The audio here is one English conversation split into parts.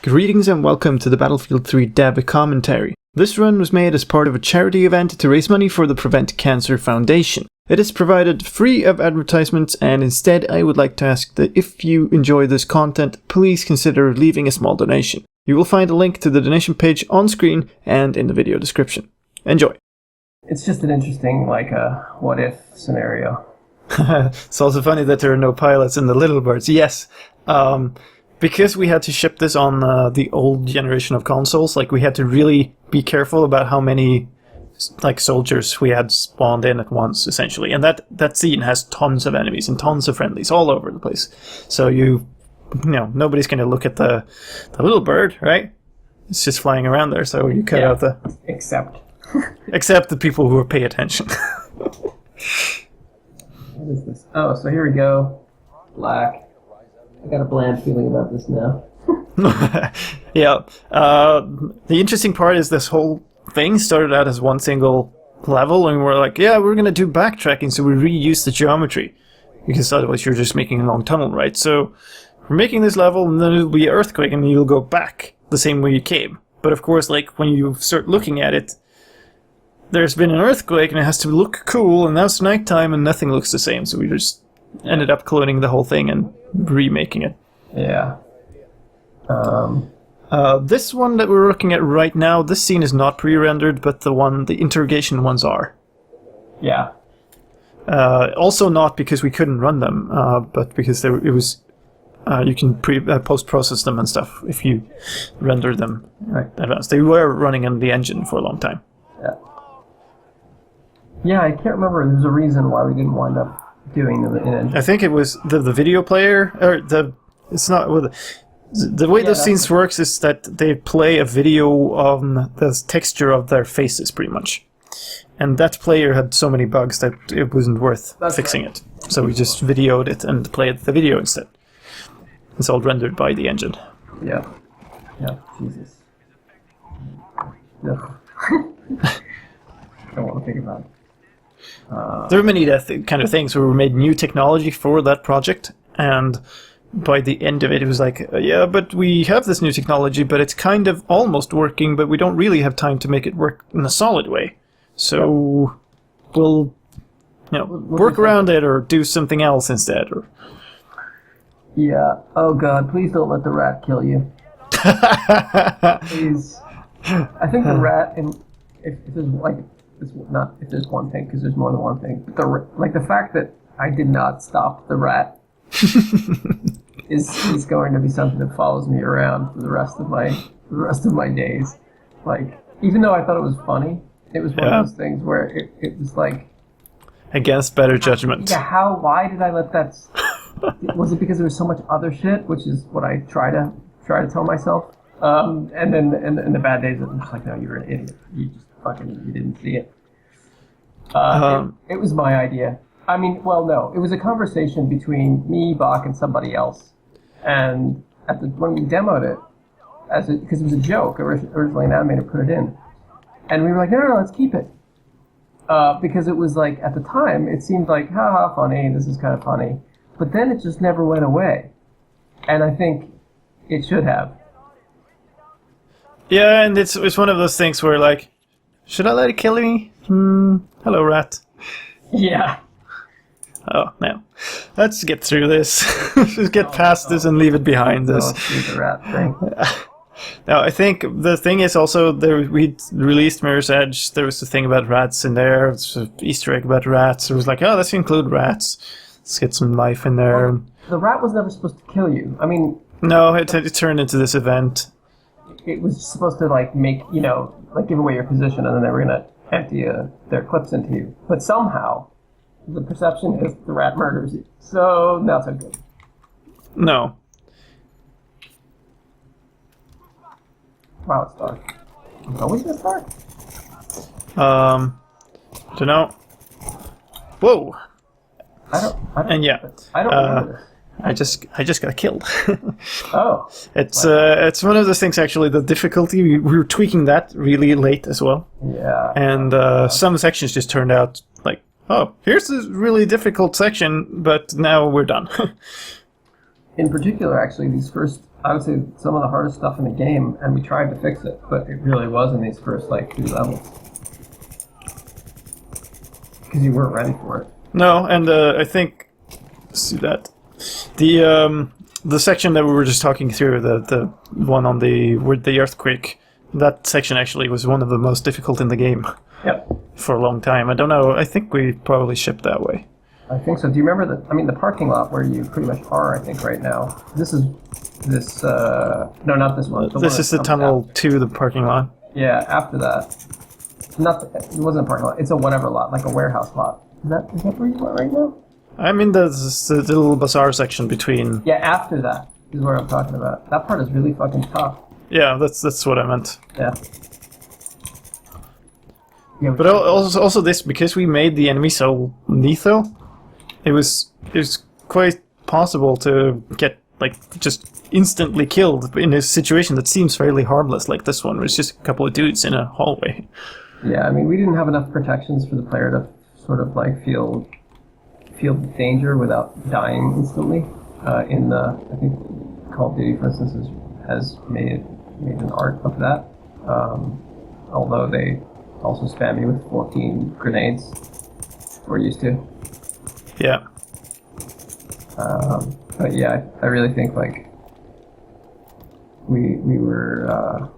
Greetings and welcome to the Battlefield 3 Dev commentary. This run was made as part of a charity event to raise money for the Prevent Cancer Foundation. It is provided free of advertisements, and instead I would like to ask that if you enjoy this content, please consider leaving a small donation. You will find a link to the donation page on screen and in the video description. Enjoy! It's just an interesting, what-if scenario. It's also funny that there are no pilots in the Little Birds. Yes, because we had to ship this on the old generation of consoles, we had to really be careful about how many soldiers we had spawned in at once, essentially. And that scene has tons of enemies and tons of friendlies all over the place. So nobody's going to look at the little bird, right? It's just flying around there, so you cut out the... Except the people who pay attention. What is this? Oh, so here we go. Black. I got a bland feeling about this now. Yeah. The interesting part is this whole thing started out as one single level, and we're like, yeah, we're going to do backtracking, so we reuse the geometry. Because otherwise you're just making a long tunnel, right? So we're making this level, and then it'll be an earthquake, and you'll go back the same way you came. But of course, when you start looking at it, there's been an earthquake, and it has to look cool, and now it's nighttime, and nothing looks the same, so we just ended up cloning the whole thing and remaking it. Yeah. This one that we're looking at right now, this scene is not pre-rendered, but the interrogation ones are. Yeah. Also not because we couldn't run them, but because you can post-process them and stuff if you render them advanced. They were running in the engine for a long time. Yeah. Yeah, I can't remember. There's a reason why we didn't wind up doing them in engine. I think it was the video player, or it's not with the way those scenes works is that they play a video on the texture of their faces, pretty much. And that player had so many bugs that it wasn't worth fixing it. So we just videoed it and played the video instead. It's all rendered by the engine. Yeah. Yeah, Jesus. No. Don't want to think about it. There were many kind of things where we made new technology for that project, and by the end of it, it was like, yeah, but we have this new technology, but it's kind of almost working, but we don't really have time to make it work in a solid way. So we'll work around it or do something else instead. Or... Yeah. Oh God, please don't let the rat kill you. Please. I think the rat, if there's one thing, because there's more than one thing. The fact that I did not stop the rat is going to be something that follows me around for the rest of my days. Even though I thought it was funny, it was one of those things where it was against better judgment. Yeah. Why did I let that? Was it because there was so much other shit, which is what I try to tell myself. And then in the bad days, I'm just like, no, you're an idiot. You didn't see it. It was my idea. I mean, well, no. It was a conversation between me, Bach, and somebody else. And when we demoed it, because it was a joke, originally an animator put it in. And we were like, no, let's keep it. Because it was at the time, it seemed like, haha, funny, this is kind of funny. But then it just never went away. And I think it should have. Yeah, and it's one of those things where, should I let it kill me? Hello, rat. Yeah. Oh, no. Let's get through this. Just get past this and leave it behind us. The rat thing. Now, I think the thing is also, we released Mirror's Edge. There was a thing about rats in there. It's an Easter egg about rats. It was like, oh, let's include rats. Let's get some life in there. Well, the rat was never supposed to kill you. I mean... No, it turned into this event. It was supposed to make give away your position, and then they were gonna empty their clips into you. But somehow, the perception is the rat murders you. So not so good. No. Wow, it's dark. It's always this dark. Don't know. Whoa. I don't remember this. I just got killed. Oh. It's one of those things, actually, the difficulty, we were tweaking that really late as well. Yeah. And some sections just turned out oh, here's this really difficult section, but now we're done. in particular, actually, these first, I would say, some of the hardest stuff in the game, and we tried to fix it, but it really was in these first, like, 3 levels. Because you weren't ready for it. No, and I think... Let's see that. The section that we were just talking through, the one on with the earthquake, that section actually was one of the most difficult in the game. Yep. For a long time. I don't know, I think we probably shipped that way. I think so. Do you remember the parking lot where you pretty much are, I think, right now? This, no, not this one. This is the tunnel to the parking lot. Yeah, after that. It wasn't a parking lot. It's a whatever lot, like a warehouse lot. Is that where you are right now? I'm in the little bazaar section between... Yeah, after that is where I'm talking about. That part is really fucking tough. Yeah, that's what I meant. Yeah. Yeah, but also this, because we made the enemy so lethal, it was quite possible to get, like, just instantly killed in a situation that seems fairly harmless, like this one, where it's just a couple of dudes in a hallway. Yeah, I mean, we didn't have enough protections for the player to sort of, like, feel danger without dying instantly. I think Call of Duty, for instance, has made an art of that. Although they also spam you with 14 grenades. We're used to. Yeah. But yeah, I really think, like, we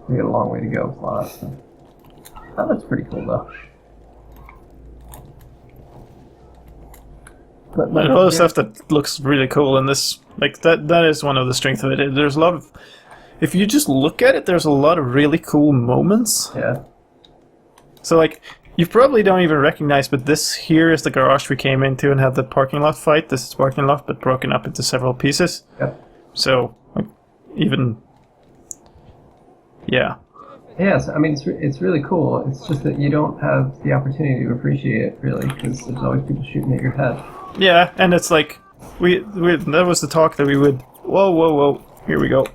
had a long way to go with a lot of stuff. That looks pretty cool, though. But a lot of stuff that looks really cool in this, like, that is one of the strengths of it. There's a lot of, if you just look at it, there's a lot of really cool moments. Yeah. So, like, you probably don't even recognize, but this here is the garage we came into and had the parking lot fight. This is parking lot, but broken up into several pieces. Yep. So, like, even, yeah. Yes, I mean, it's really cool. It's just that you don't have the opportunity to appreciate it, really, because there's always people shooting at your head. Yeah, and it's like, that was the talk that we would, whoa, here we go.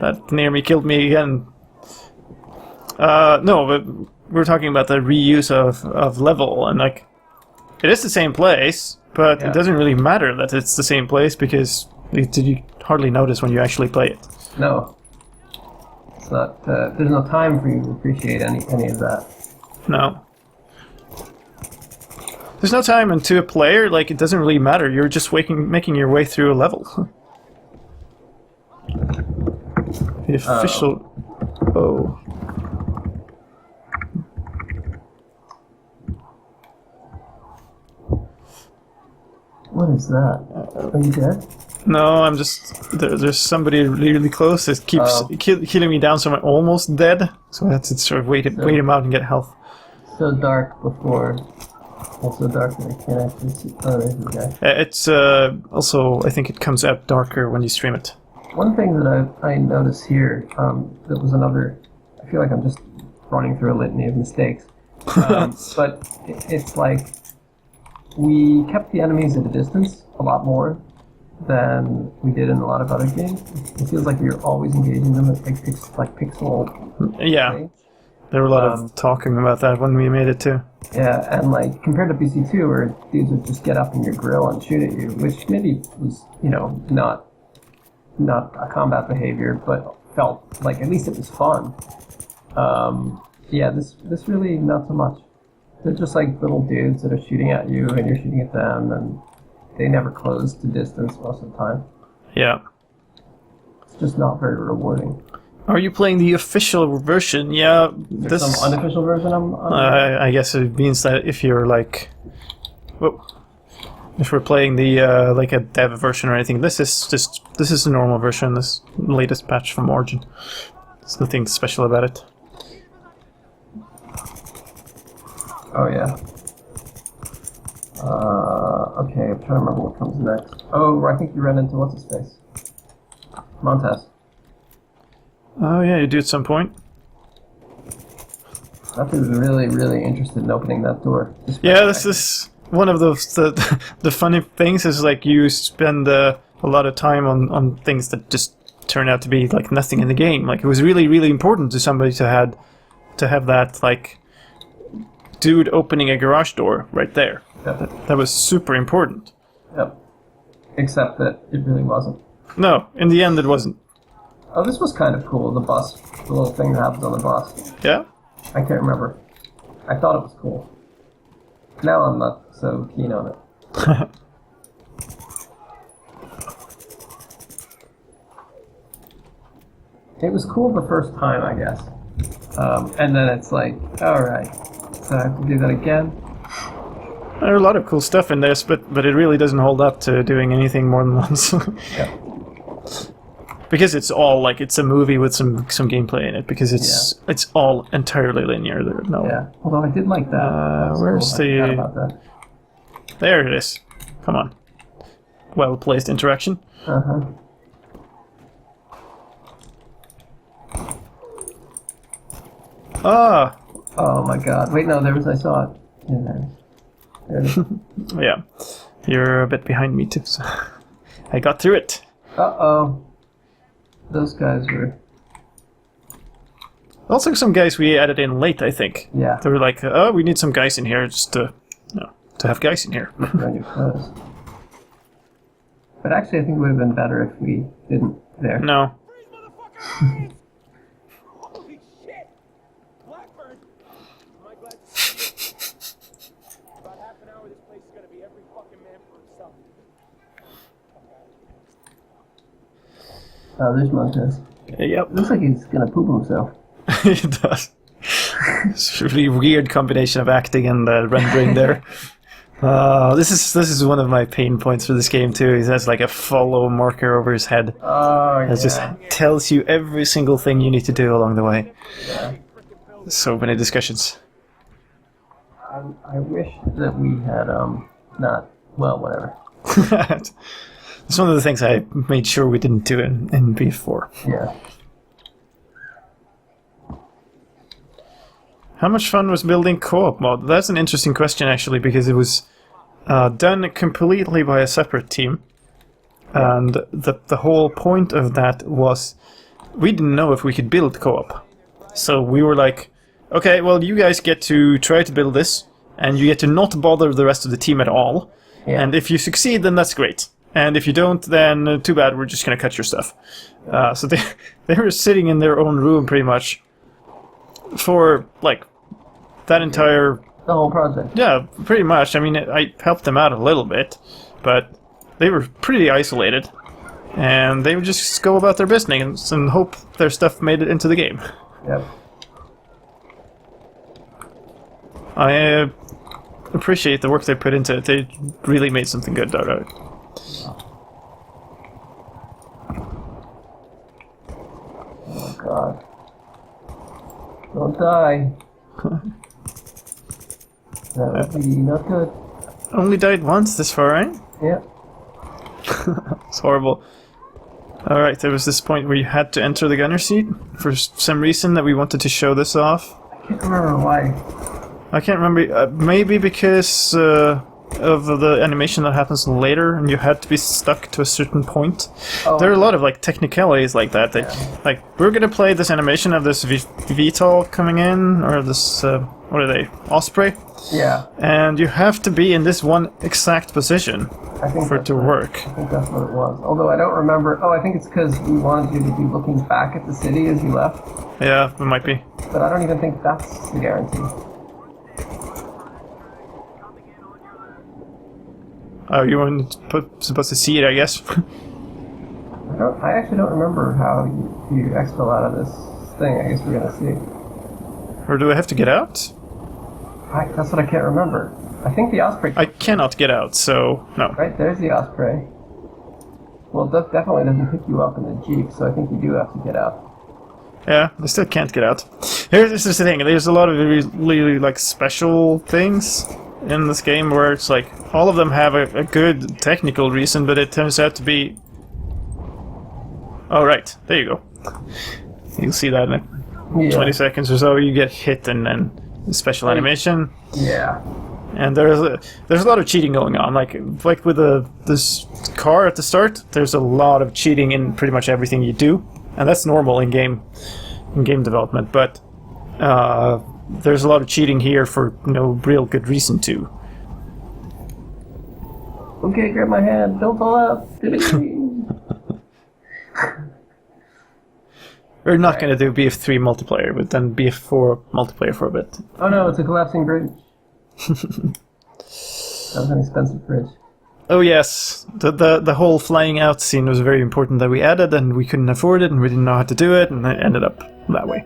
That near me killed me again. No, but we're talking about the reuse of level, and, like, it is the same place, but Yeah. it doesn't really matter that it's the same place, because you hardly notice when you actually play it. No. It's not, there's no time for you to appreciate any of that. No. There's no time, and to a player, like, it doesn't really matter. You're just making your way through a level. The official... Oh. What is that? Are you dead? No, I'm just... There's somebody really close that keeps killing me down, so I'm almost dead. So I have to sort of wait him out and get health. So dark before... Also dark that I can't actually see... Oh, there's the guy. It's also, I think it comes out darker when you stream it. One thing that I noticed here, that was another... I feel like I'm just running through a litany of mistakes. But it's like... We kept the enemies at a distance a lot more than we did in a lot of other games. It feels like we were always engaging them at like pixel. Yeah, range. there were a lot of talking about that when we made it too. Yeah, and like compared to BC2, where dudes would just get up in your grill and shoot at you, which maybe was, you know, not a combat behavior, but felt like at least it was fun. Yeah, this really not so much. They're just like little dudes that are shooting at you, and you're shooting at them, and they never close to distance most of the time. Yeah. It's just not very rewarding. Are you playing the official version? Yeah. There's some unofficial version. I guess it means that if you're like, if we're playing the like a dev version or anything, this is the normal version. This latest patch from Origin. There's nothing special about it. Oh yeah. Okay, I'm trying to remember what comes next. Oh, I think you ran into what's his face? Montez. Oh yeah, you do at some point. That dude was really, really interested in opening that door. Yeah, this is one of those the funny things is like you spend a lot of time on things that just turn out to be like nothing in the game. Like it was really, really important to somebody to have that like dude opening a garage door right there. Yep. That was super important. Yep. except that it really wasn't. No, in the end it wasn't. Oh, this was kind of cool, the bus. The little thing that happens on the bus. Yeah? I can't remember. I thought it was cool. Now I'm not so keen on it. It was cool the first time, I guess. And then it's like, alright, so I have to do that again? There are a lot of cool stuff in this, but it really doesn't hold up to doing anything more than once. Yeah. Because it's all like it's a movie with some gameplay in it. Because it's all entirely linear. There, no. Yeah. Although I did like that. That was Where's cool. I the? forgot about that. There it is. Come on. Well placed interaction. Uh huh. Ah. Oh my god. Wait, no, I saw it. Yeah, there it is. Yeah. You're a bit behind me too. So I got through it. Uh-oh. Those guys were... Also, some guys we added in late, I think. Yeah. They were like, "Oh, we need some guys in here just to have guys in here." on your clothes. But actually, I think it would have been better if we didn't there. No. Holy shit! Blackburn! Am I glad to see you? About half an hour, this place is gonna be every fucking man for himself. Oh, there's Montez. Yep. Looks like he's gonna poop himself. It does. It's a really weird combination of acting and rendering there. This is one of my pain points for this game too. He has like a follow marker over his head. Oh, yeah. It just tells you every single thing you need to do along the way. Yeah. So many discussions. I wish that we had, not... Well, whatever. It's one of the things I made sure we didn't do in B4. Yeah. How much fun was building co-op mod? That's an interesting question actually, because it was done completely by a separate team. And the whole point of that was we didn't know if we could build co-op. So we were like, okay, well you guys get to try to build this, and you get to not bother the rest of the team at all. Yeah. And if you succeed, then that's great. And if you don't, then too bad, we're just gonna cut your stuff. So they were sitting in their own room pretty much for like that entire... The whole project. Yeah, pretty much. I mean, I helped them out a little bit, but they were pretty isolated. And they would just go about their business and hope their stuff made it into the game. Yep. I appreciate the work they put into it. They really made something good out of it. Oh, God. Don't die. That would be not good. Only died once this far, right? Yep. It's horrible. Alright, there was this point where you had to enter the gunner seat for some reason that we wanted to show this off. I can't remember why. I can't remember. Maybe because of the animation that happens later, and you had to be stuck to a certain point. Oh. There are a lot of like technicalities like that. Like we're gonna play this animation of this VTOL coming in, or this what are they? Osprey. Yeah. And you have to be in this one exact position I think for it that's to what- work. I think that's what it was. Although I don't remember. Oh, I think it's because we wanted you to be looking back at the city as you left. Yeah, it might be. But I don't even think that's the guarantee. Oh, you weren't supposed to see it, I guess. I actually don't remember how you exfil out of this thing. I guess we're gonna see. Or do I have to get out? That's what I can't remember. I think the Osprey. I cannot get out, so no. Right, there's the Osprey. Well, that definitely doesn't pick you up in the Jeep, so I think you do have to get out. Yeah, I still can't get out. Here's the thing, there's a lot of really like special things in this game where it's like all of them have a good technical reason, but it turns out to be... Oh right, there you go. You'll see that in 20 seconds or so, you get hit and then special animation. Yeah. And there's a lot of cheating going on, like with this car at the start. There's a lot of cheating in pretty much everything you do, and that's normal in game development. But there's a lot of cheating here for no real good reason to. Okay, grab my hand. Don't fall out. We're not going to do BF3 multiplayer, but then BF4 multiplayer for a bit. Oh no, it's a collapsing bridge. That was an expensive bridge. Oh yes, the whole flying out scene was very important that we added, and we couldn't afford it, and we didn't know how to do it, and it ended up that way.